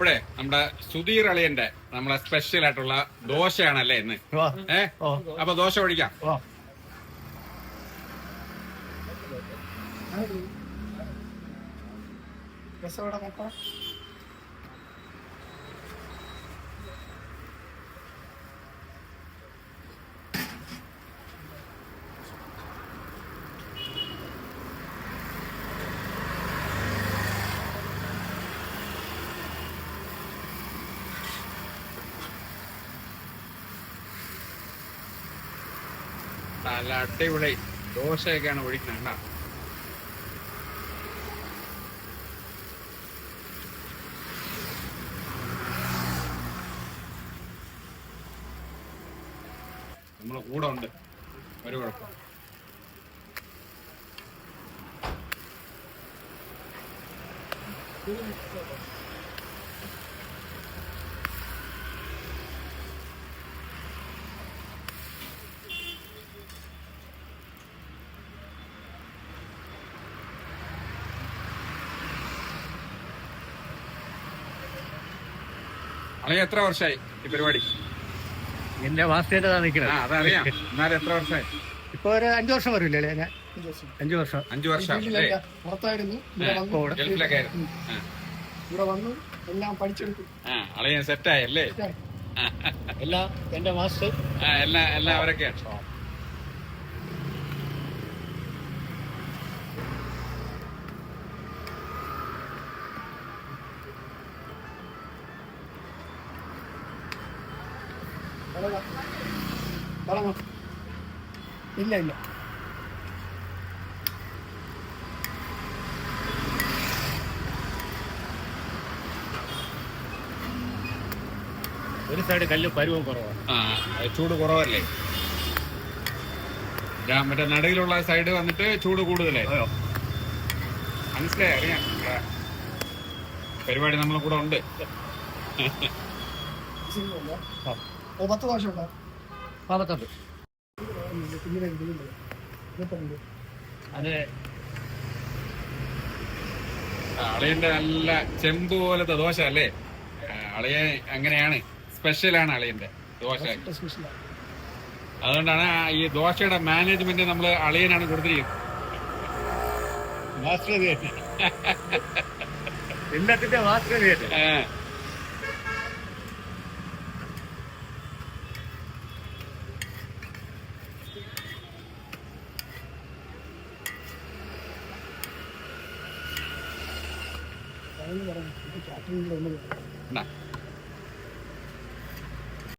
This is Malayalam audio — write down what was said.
അപ്പോഴേ നമ്മുടെ സുധീർ അളിയന്റെ നമ്മളെ സ്പെഷ്യൽ ആയിട്ടുള്ള ദോശയാണല്ലേ ഇന്ന്. അപ്പൊ ദോശ ഒഴിക്കാം. നല്ല അടിപൊളി ദോശയൊക്കെയാണ് ഒഴിക്കുന്നത് കേട്ടോ. നമ്മളെ കൂടെ ഉണ്ട്, ഒരു കുഴപ്പം. അല്ലെങ്കിൽ എത്ര വർഷമായി ഈ പരിപാടി? എന്റെ മാസ്റ്റേറ്റാ നിൽക്കുന്നത്. അതറിയാം. എന്നാലും എത്ര വർഷമായി? ഇപ്പൊ ഒരു 5 വർഷം വരില്ലേ? 5 വർഷം. 5 വർഷം പുറത്തായിരുന്നു, ഗൾഫിലൊക്കെ ആയിരുന്നു. ഇവിടെ വന്നു എല്ലാം പഠിച്ചെടുത്തു. അളിയൻ സെറ്റായല്ലേ? എല്ലാം എന്റെ മാസ്റ്റർ എല്ലാം അവരൊക്കെയാണ്. ഇല്ല ഇല്ല, ഒരു സൈഡ് കല്ല് പരുവം കുറവാണ്. ചൂട് കുറവല്ലേ? മറ്റേ നടുവിലുള്ള സൈഡ് വന്നിട്ട് ചൂട് കൂടുതലേ. മനസ്സിലായി, അറിയാം. പരിപാടി നമ്മളെ കൂടെ ഉണ്ട്. 10 വർഷം ഉണ്ടോ? 15. അതെ, അളിയന്റെ നല്ല ചെമ്പ് പോലത്തെ ദോശ അല്ലേ? അളിയൻ അങ്ങനെയാണ്, സ്പെഷ്യലാണ് അളിയന്റെ ദോശ. അതുകൊണ്ടാണ് ഈ ദോശയുടെ മാനേജ്മെന്റ് നമ്മൾ അളിയനാണ് കൊടുത്തിരിക്കുന്നത്. എല്ലാത്തിന്റെ മാസ്റ്റർ. പറഞ്ഞു